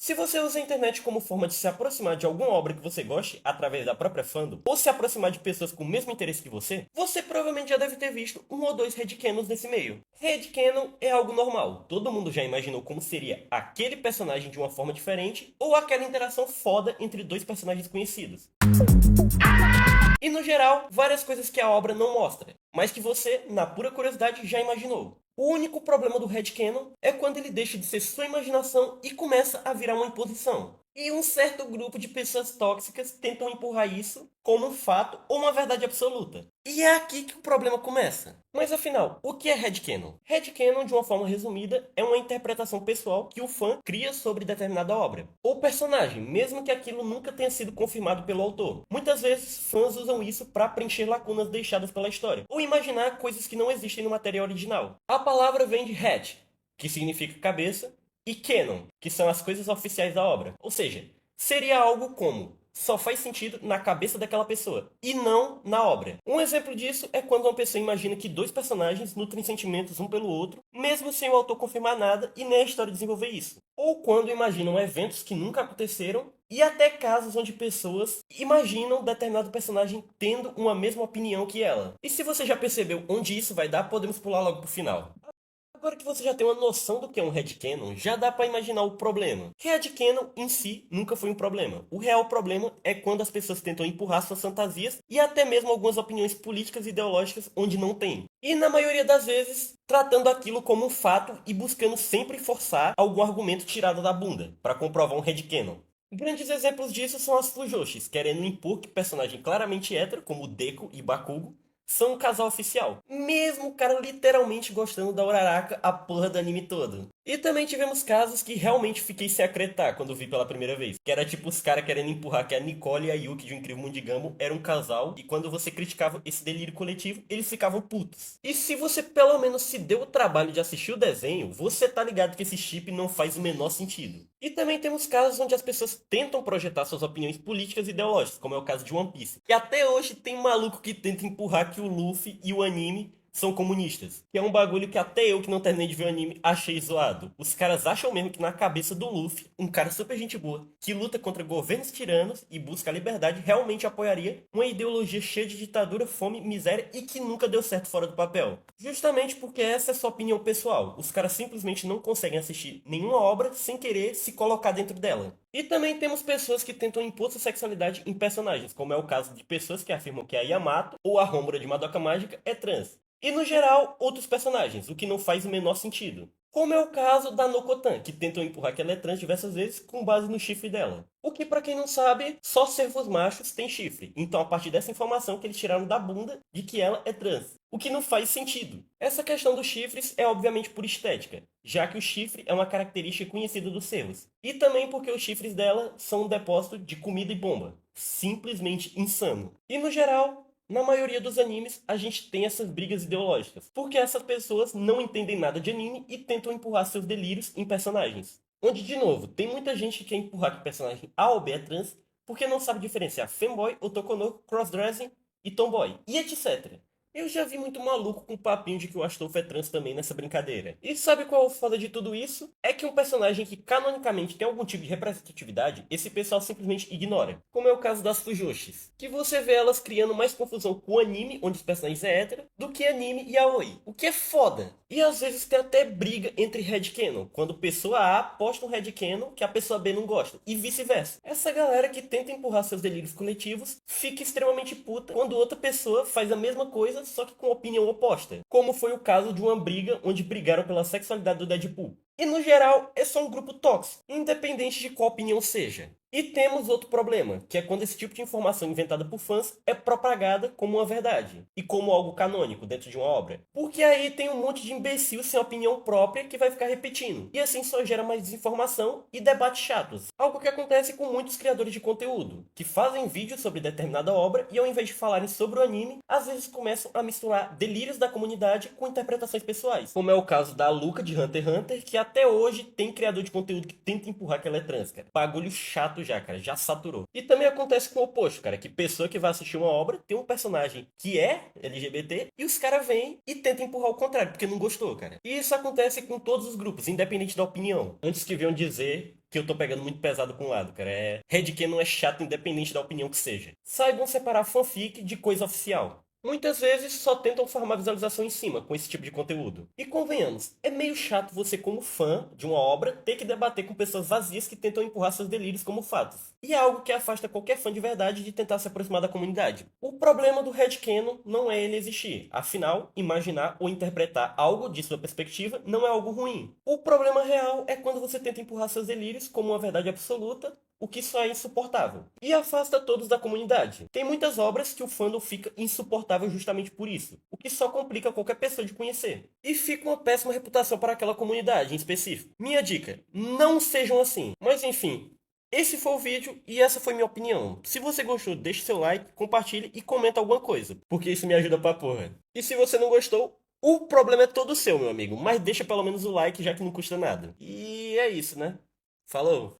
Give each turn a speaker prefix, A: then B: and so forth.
A: Se você usa a internet como forma de se aproximar de alguma obra que você goste através da própria fandom, ou se aproximar de pessoas com o mesmo interesse que você provavelmente já deve ter visto um ou dois headcanons nesse meio. Headcanon é algo normal, todo mundo já imaginou como seria aquele personagem de uma forma diferente, ou aquela interação foda entre dois personagens conhecidos. E no geral, várias coisas que a obra não mostra, mas que você, na pura curiosidade, já imaginou. O único problema do headcanon é quando ele deixa de ser sua imaginação e começa a virar uma imposição. E um certo grupo de pessoas tóxicas tentam empurrar isso como um fato ou uma verdade absoluta. E é aqui que o problema começa. Mas afinal, o que é headcanon? Headcanon, de uma forma resumida, é uma interpretação pessoal que o fã cria sobre determinada obra ou personagem, mesmo que aquilo nunca tenha sido confirmado pelo autor. Muitas vezes, fãs usam isso para preencher lacunas deixadas pela história, ou imaginar coisas que não existem no material original. A palavra vem de head, que significa cabeça, e canon, que são as coisas oficiais da obra. Ou seja, seria algo como só faz sentido na cabeça daquela pessoa e não na obra. Um exemplo disso é quando uma pessoa imagina que dois personagens nutrem sentimentos um pelo outro, mesmo sem o autor confirmar nada e nem a história desenvolver isso. Ou quando imaginam eventos que nunca aconteceram e até casos onde pessoas imaginam determinado personagem tendo uma mesma opinião que ela. E se você já percebeu onde isso vai dar, podemos pular logo pro final. Agora que você já tem uma noção do que é um headcanon, já dá pra imaginar o problema. Headcanon em si nunca foi um problema. O real problema é quando as pessoas tentam empurrar suas fantasias e até mesmo algumas opiniões políticas e ideológicas onde não tem. E na maioria das vezes, tratando aquilo como um fato e buscando sempre forçar algum argumento tirado da bunda para comprovar um headcanon. Grandes exemplos disso são as Fujoshis, querendo impor que personagem claramente hétero, como Deku e Bakugo, são um casal oficial. Mesmo o cara literalmente gostando da Uraraka a porra do anime todo. E também tivemos casos que realmente fiquei sem acreditar quando vi pela primeira vez. Que era tipo os caras querendo empurrar que a Nicole e a Yuki de Um Incrível Mundo de Gumball eram um casal. E quando você criticava esse delírio coletivo, eles ficavam putos. E se você pelo menos se deu o trabalho de assistir o desenho, você tá ligado que esse chip não faz o menor sentido. E também temos casos onde as pessoas tentam projetar suas opiniões políticas e ideológicas, como é o caso de One Piece. E até hoje tem maluco que tenta empurrar que o Luffy e o anime são comunistas. Que é um bagulho que até eu que não terminei de ver o anime achei zoado. Os caras acham mesmo que na cabeça do Luffy, um cara super gente boa, que luta contra governos tiranos e busca a liberdade, realmente apoiaria uma ideologia cheia de ditadura, fome, miséria e que nunca deu certo fora do papel. Justamente porque essa é sua opinião pessoal. Os caras simplesmente não conseguem assistir nenhuma obra sem querer se colocar dentro dela. E também temos pessoas que tentam impor sua sexualidade em personagens, como é o caso de pessoas que afirmam que a Yamato ou a Homura de Madoka Mágica é trans. E no geral, outros personagens, o que não faz o menor sentido. Como é o caso da Nokotan, que tentam empurrar que ela é trans diversas vezes com base no chifre dela. O que, pra quem não sabe, só servos machos têm chifre. Então, a partir dessa informação que eles tiraram da bunda de que ela é trans. O que não faz sentido. Essa questão dos chifres é obviamente por estética, já que o chifre é uma característica conhecida dos servos. E também porque os chifres dela são um depósito de comida e bomba. Simplesmente insano. E no geral, na maioria dos animes, a gente tem essas brigas ideológicas, porque essas pessoas não entendem nada de anime e tentam empurrar seus delírios em personagens. Onde, de novo, tem muita gente que quer empurrar que o personagem A ou B é trans porque não sabe diferenciar fanboy, otokono, crossdressing e tomboy, e etc. Eu já vi muito maluco com o papinho de que o Astolfo é trans também nessa brincadeira. E sabe qual é o foda de tudo isso? É que um personagem que canonicamente tem algum tipo de representatividade, esse pessoal simplesmente ignora. Como é o caso das Fujoshis. Que você vê elas criando mais confusão com o anime, onde os personagens é hétero, do que anime e aoi. O que é foda. E às vezes tem até briga entre headcanon, quando pessoa A posta um headcanon que a pessoa B não gosta, e vice-versa. Essa galera que tenta empurrar seus delírios coletivos fica extremamente puta quando outra pessoa faz a mesma coisa, só que com opinião oposta. Como foi o caso de uma briga onde brigaram pela sexualidade do Deadpool. E no geral, é só um grupo tóxico, independente de qual opinião seja. E temos outro problema, que é quando esse tipo de informação inventada por fãs é propagada como uma verdade, e como algo canônico dentro de uma obra. Porque aí tem um monte de imbecil sem opinião própria que vai ficar repetindo, e assim só gera mais desinformação e debates chatos. Algo que acontece com muitos criadores de conteúdo, que fazem vídeos sobre determinada obra e ao invés de falarem sobre o anime, às vezes começam a misturar delírios da comunidade com interpretações pessoais. Como é o caso da Luca de Hunter x Hunter, que até hoje tem criador de conteúdo que tenta empurrar que ela é trans, cara. Bagulho chato já, cara. Já saturou. E também acontece com o oposto, cara. Que pessoa que vai assistir uma obra tem um personagem que é LGBT e os caras vêm e tentam empurrar o contrário, porque não gostou, cara. E isso acontece com todos os grupos, independente da opinião. Antes que venham dizer que eu tô pegando muito pesado com um lado, cara. Headcanon é chato independente da opinião que seja. Saibam separar fanfic de coisa oficial. Muitas vezes só tentam formar visualização em cima com esse tipo de conteúdo. E convenhamos, é meio chato você, como fã de uma obra, ter que debater com pessoas vazias que tentam empurrar seus delírios como fatos. E é algo que afasta qualquer fã de verdade de tentar se aproximar da comunidade. O problema do headcanon não é ele existir. Afinal, imaginar ou interpretar algo de sua perspectiva não é algo ruim. O problema real é quando você tenta empurrar seus delírios como uma verdade absoluta, o que só é insuportável. E afasta todos da comunidade. Tem muitas obras que o fandom fica insuportável justamente por isso, o que só complica qualquer pessoa de conhecer. E fica uma péssima reputação para aquela comunidade em específico. Minha dica, não sejam assim. Mas enfim, esse foi o vídeo e essa foi minha opinião. Se você gostou, deixe seu like, compartilhe e comenta alguma coisa, porque isso me ajuda pra porra. E se você não gostou, o problema é todo seu, meu amigo, mas deixa pelo menos o like já que não custa nada. E é isso, né? Falou!